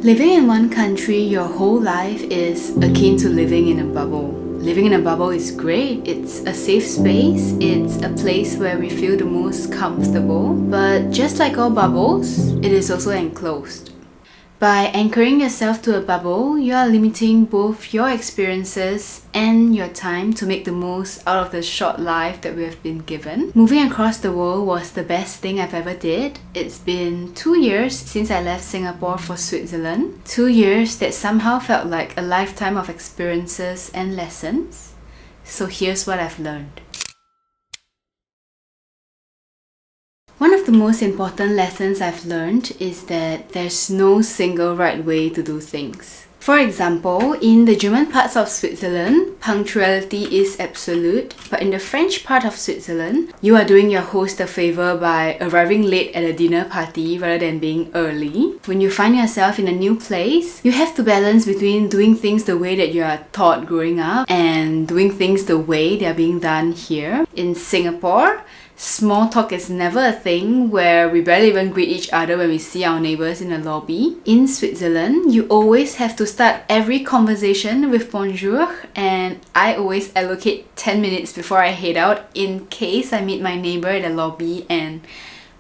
Living in one country your whole life is akin to living in a bubble. Living in a bubble is great. It's a safe space. It's a place where we feel the most comfortable. But just like all bubbles, it is also enclosed. By anchoring yourself to a bubble, you are limiting both your experiences and your time to make the most out of the short life that we have been given. Moving across the world was the best thing I've ever did. It's been 2 years since I left Singapore for Switzerland. 2 years that somehow felt like a lifetime of experiences and lessons. So here's what I've learned. One of the most important lessons I've learned is that there's no single right way to do things. For example, in the German parts of Switzerland, punctuality is absolute, but in the French part of Switzerland, you are doing your host a favor by arriving late at a dinner party rather than being early. When you find yourself in a new place, you have to balance between doing things the way that you are taught growing up and doing things the way they are being done here. In Singapore, small talk is never a thing, where we barely even greet each other when we see our neighbours in the lobby. In Switzerland, you always have to start every conversation with bonjour, and I always allocate 10 minutes before I head out in case I meet my neighbour in the lobby and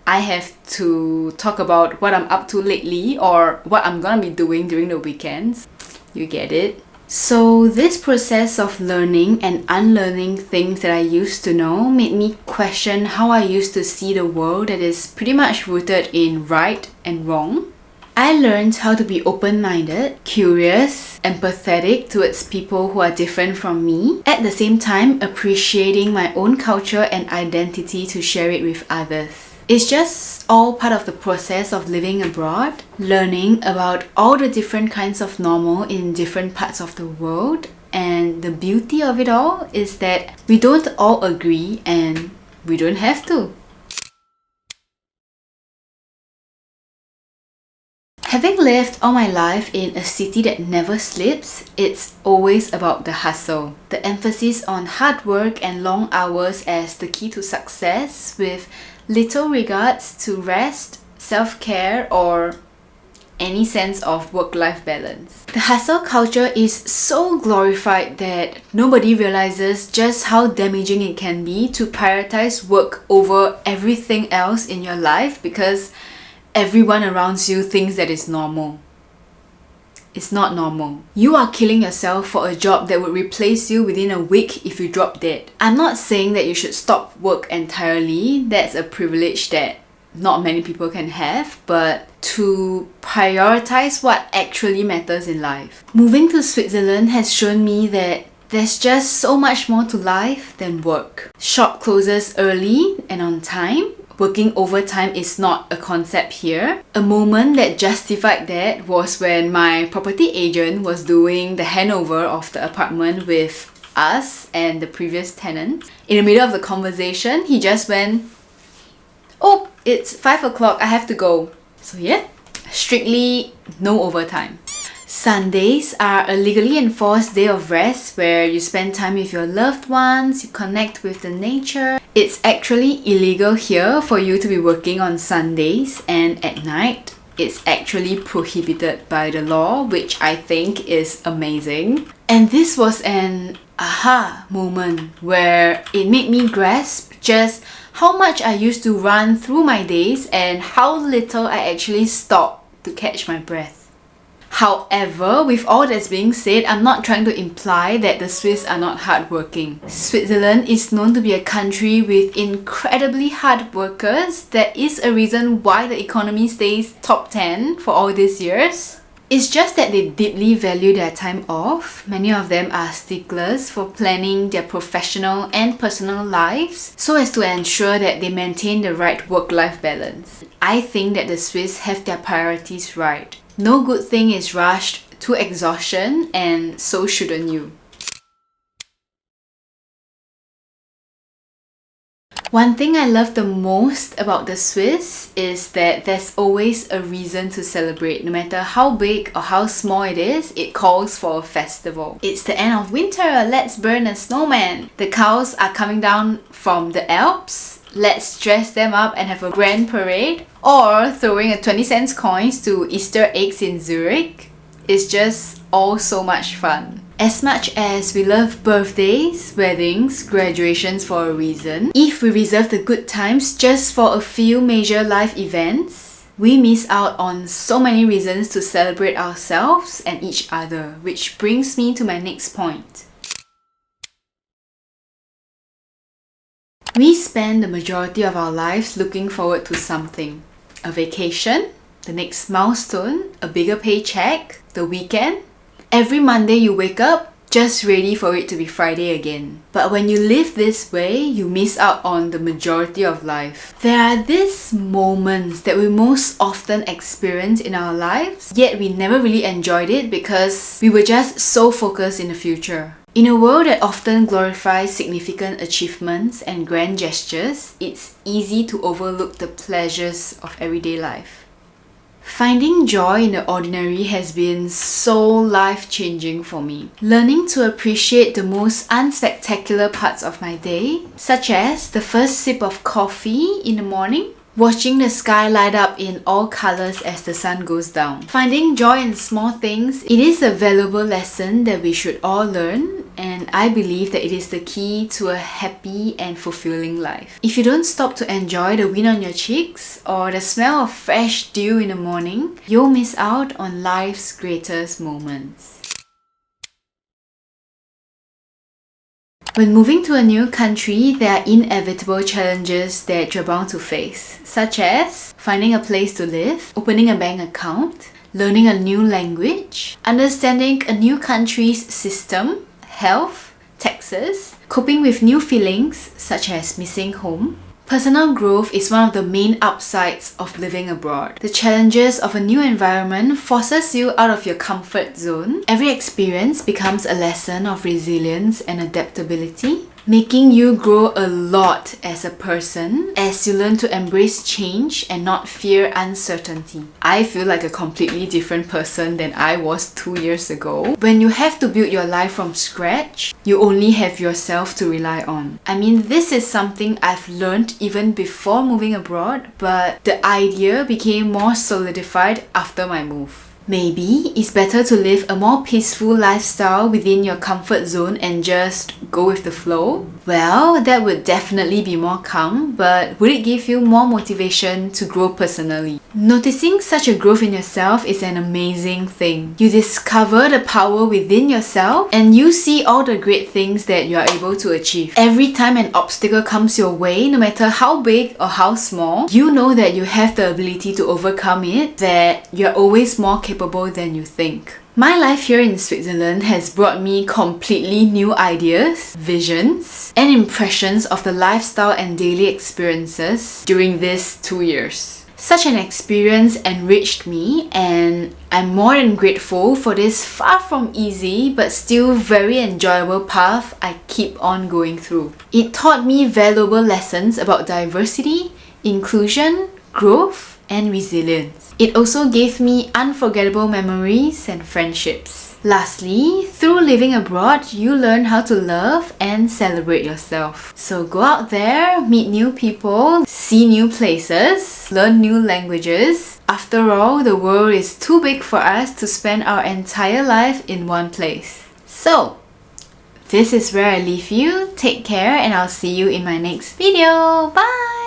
I have to talk about what I'm up to lately or what I'm gonna be doing during the weekends. You get it? So this process of learning and unlearning things that I used to know made me question how I used to see the world that is pretty much rooted in right and wrong. I learned how to be open-minded, curious, empathetic towards people who are different from me, at the same time appreciating my own culture and identity to share it with others. It's just all part of the process of living abroad, learning about all the different kinds of normal in different parts of the world. And the beauty of it all is that we don't all agree and we don't have to. Having lived all my life in a city that never sleeps, it's always about the hustle. The emphasis on hard work and long hours as the key to success, with little regards to rest, self-care, or any sense of work-life balance. The hustle culture is so glorified that nobody realizes just how damaging it can be to prioritize work over everything else in your life because everyone around you thinks that it's normal. It's not normal. You are killing yourself for a job that would replace you within a week if you drop dead. I'm not saying that you should stop work entirely. That's a privilege that not many people can have, but to prioritize what actually matters in life. Moving to Switzerland has shown me that there's just so much more to life than work. Shop closes early and on time. Working overtime is not a concept here. A moment that justified that was when my property agent was doing the handover of the apartment with us and the previous tenants. In the middle of the conversation, he just went, "Oh, it's 5 o'clock, I have to go." So yeah, strictly no overtime. Sundays are a legally enforced day of rest where you spend time with your loved ones, you connect with the nature. It's actually illegal here for you to be working on Sundays and at night. It's actually prohibited by the law, which I think is amazing. And this was an aha moment where it made me grasp just how much I used to run through my days and how little I actually stop to catch my breath. However, with all that's being said, I'm not trying to imply that the Swiss are not hardworking. Switzerland is known to be a country with incredibly hard workers. That is a reason why the economy stays top 10 for all these years. It's just that they deeply value their time off. Many of them are sticklers for planning their professional and personal lives so as to ensure that they maintain the right work-life balance. I think that the Swiss have their priorities right. No good thing is rushed to exhaustion, and so shouldn't you. One thing I love the most about the Swiss is that there's always a reason to celebrate. No matter how big or how small it is, it calls for a festival. It's the end of winter, let's burn a snowman. The cows are coming down from the Alps let's dress them up and have a grand parade, or throwing a 20 cents coins to Easter eggs in Zurich. It's just all so much fun. As much as we love birthdays, weddings, graduations for a reason, if we reserve the good times just for a few major life events, we miss out on so many reasons to celebrate ourselves and each other, which brings me to my next point. We spend the majority of our lives looking forward to something. A vacation, the next milestone, a bigger paycheck, the weekend. Every Monday you wake up just ready for it to be Friday again. But when you live this way, you miss out on the majority of life. There are these moments that we most often experience in our lives, yet we never really enjoyed it because we were just so focused in the future. In a world that often glorifies significant achievements and grand gestures, it's easy to overlook the pleasures of everyday life. Finding joy in the ordinary has been so life-changing for me. Learning to appreciate the most unspectacular parts of my day, such as the first sip of coffee in the morning, watching the sky light up in all colors as the sun goes down. Finding joy in small things, it is a valuable lesson that we should all learn, and I believe that it is the key to a happy and fulfilling life. If you don't stop to enjoy the wind on your cheeks or the smell of fresh dew in the morning, you'll miss out on life's greatest moments. When moving to a new country, there are inevitable challenges that you're bound to face, such as finding a place to live, opening a bank account, learning a new language, understanding a new country's system, health, taxes, coping with new feelings such as missing home. Personal growth is one of the main upsides of living abroad. The challenges of a new environment forces you out of your comfort zone. Every experience becomes a lesson of resilience and adaptability, making you grow a lot as a person as you learn to embrace change and not fear uncertainty. I feel like a completely different person than I was 2 years ago. When you have to build your life from scratch, you only have yourself to rely on. I mean, this is something I've learned even before moving abroad, but the idea became more solidified after my move. Maybe it's better to live a more peaceful lifestyle within your comfort zone and just go with the flow? Well, that would definitely be more calm, but would it give you more motivation to grow personally? Noticing such a growth in yourself is an amazing thing. You discover the power within yourself and you see all the great things that you are able to achieve. Every time an obstacle comes your way, no matter how big or how small, you know that you have the ability to overcome it, that you're always more capable than you think. My life here in Switzerland has brought me completely new ideas, visions, and impressions of the lifestyle and daily experiences during these 2 years. Such an experience enriched me, and I'm more than grateful for this far from easy but still very enjoyable path I keep on going through. It taught me valuable lessons about diversity, inclusion, growth, and resilience. It also gave me unforgettable memories and friendships. Lastly, through living abroad, you learn how to love and celebrate yourself. So go out there, meet new people, see new places, learn new languages. After all, the world is too big for us to spend our entire life in one place. So, this is where I leave you. Take care and I'll see you in my next video. Bye!